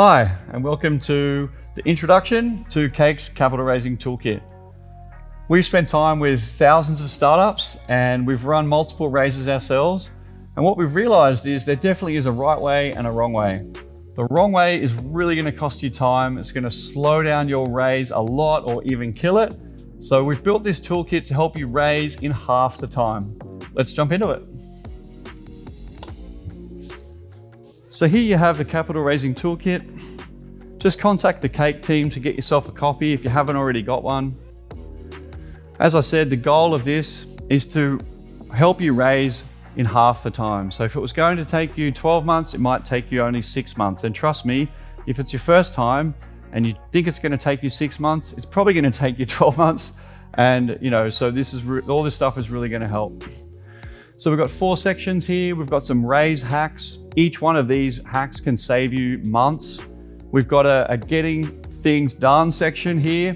Hi, and welcome to the introduction to Cake's Capital Raising Toolkit. We've spent time with thousands of startups and we've run multiple raises ourselves. And what we've realized is there definitely is a right way and a wrong way. The wrong way is really going to cost you time. It's going to slow down your raise a lot or even kill it. So we've built this toolkit to help you raise in half the time. Let's jump into it. So here you have the Capital Raising Toolkit. Just contact the Cake team to get yourself a copy if you haven't already got one. As I said, the goal of this is to help you raise in half the time. So if it was going to take you 12 months, it might take you only 6 months. And trust me, if it's your first time and you think it's going to take you 6 months, it's probably going to take you 12 months. And so this is all this stuff is really going to help. So we've got 4 sections here. We've got some raise hacks. Each one of these hacks can save you months. We've got a getting things done section here.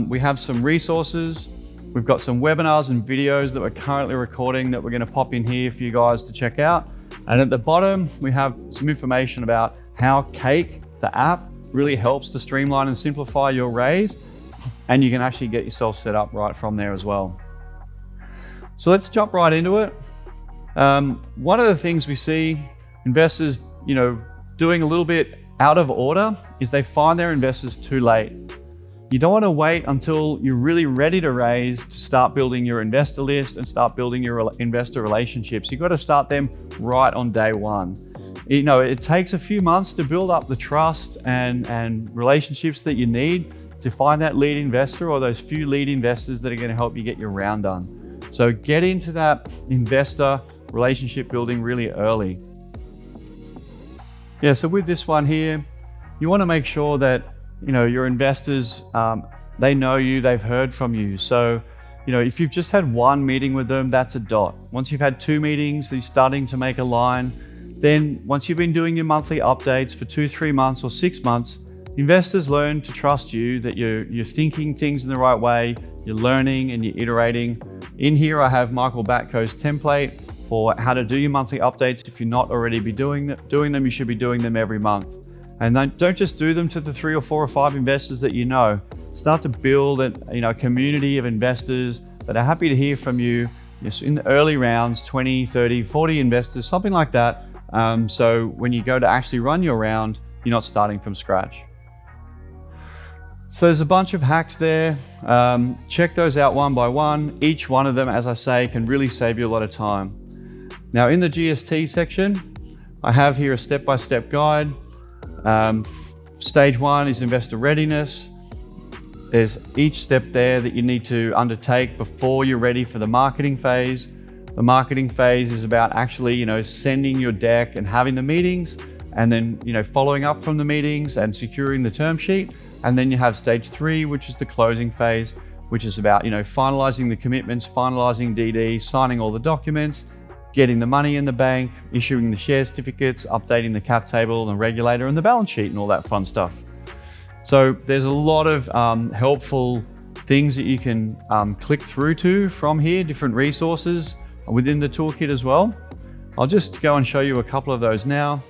We have some resources. We've got some webinars and videos that we're currently recording that we're going to pop in here for you guys to check out. And at the bottom, we have some information about how Cake, the app, really helps to streamline and simplify your raise. And you can actually get yourself set up right from there as well. So let's jump right into it. One of the things we see investors, doing a little bit out of order is they find their investors too late. You don't want to wait until you're really ready to raise to start building your investor list and start building your investor relationships. You've got to start them right on day one. It takes a few months to build up the trust and relationships that you need to find that lead investor or those few lead investors that are going to help you get your round done. So get into that investor relationship building really early. Yeah, so with this one here, you want to make sure that your investors, they know you, they've heard from you. So, if you've just had one meeting with them, that's a dot. Once you've had 2 meetings, they're starting to make a line. Then once you've been doing your monthly updates for 2-3 months or 6 months, investors learn to trust you, that you're thinking things in the right way, you're learning and you're iterating. In here, I have Michael Batko's template for how to do your monthly updates. If you're not already doing them, you should be doing them every month. And then don't just do them to the 3 or 4 or 5 investors that you know. Start to build a community of investors that are happy to hear from you. In the early rounds, 20, 30, 40 investors, something like that. So when you go to actually run your round, you're not starting from scratch. So there's a bunch of hacks there. Check those out one by one. Each one of them, as I say, can really save you a lot of time. Now in the GST section, I have here a step-by-step guide. Stage 1 is investor readiness. There's each step there that you need to undertake before you're ready for the marketing phase. The marketing phase is about actually, sending your deck and having the meetings, and then, following up from the meetings and securing the term sheet. And then you have stage 3, which is the closing phase, which is about, finalizing the commitments, finalizing DD, signing all the documents, getting the money in the bank, issuing the share certificates, updating the cap table, the regulator, and the balance sheet, and all that fun stuff. So there's a lot of helpful things that you can click through to from here, different resources within the toolkit as well. I'll just go and show you a couple of those now.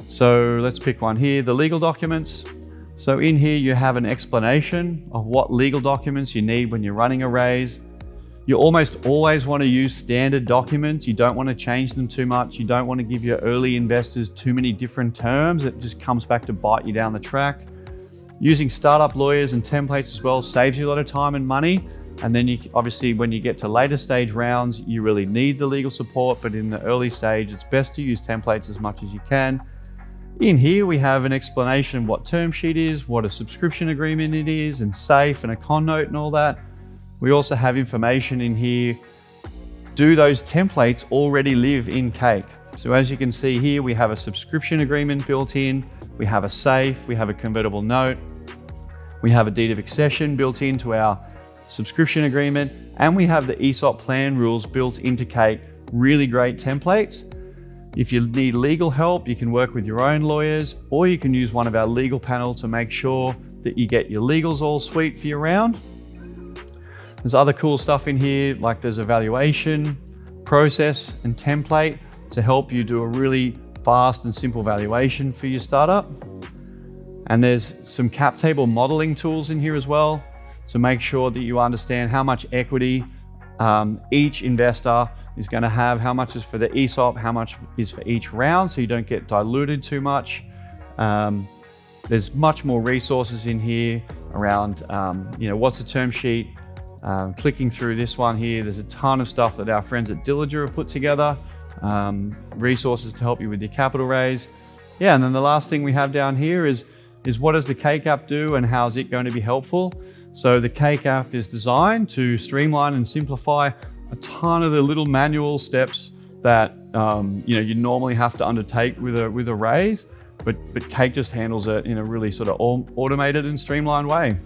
So let's pick one here, the legal documents. So in here, you have an explanation of what legal documents you need when you're running a raise. You almost always want to use standard documents. You don't want to change them too much. You don't want to give your early investors too many different terms. It just comes back to bite you down the track. Using startup lawyers and templates as well saves you a lot of time and money. And then obviously when you get to later stage rounds, you really need the legal support, but in the early stage, it's best to use templates as much as you can. In here, we have an explanation of what term sheet is, what a subscription agreement it is, and SAFE and a con note and all that. We also have information in here. Do those templates already live in Cake? So as you can see here, we have a subscription agreement built in, we have a SAFE, we have a convertible note, we have a deed of accession built into our subscription agreement, and we have the ESOP plan rules built into Cake. Really great templates. If you need legal help, you can work with your own lawyers, or you can use one of our legal panel to make sure that you get your legals all sweet for your round. There's other cool stuff in here, like there's a valuation process and template to help you do a really fast and simple valuation for your startup. And there's some cap table modeling tools in here as well. So make sure that you understand how much equity each investor is going to have, how much is for the ESOP, how much is for each round, so you don't get diluted too much. There's much more resources in here around, what's a term sheet. Clicking through this one here, there's a ton of stuff that our friends at Dillinger have put together, resources to help you with your capital raise. Yeah, and then the last thing we have down here is what does the Cake app do and how is it going to be helpful? So the Cake app is designed to streamline and simplify a ton of the little manual steps that you normally have to undertake with a raise, but Cake just handles it in a really sort of automated and streamlined way.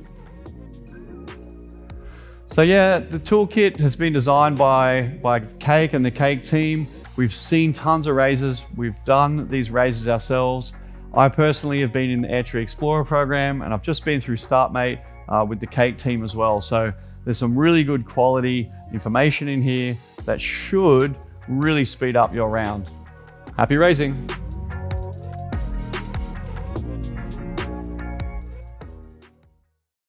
So yeah, the toolkit has been designed by Cake and the Cake team. We've seen tons of raises. We've done these raises ourselves. I personally have been in the Airtree Explorer program, and I've just been through StartMate with the Cake team as well. So there's some really good quality information in here that should really speed up your round. Happy raising.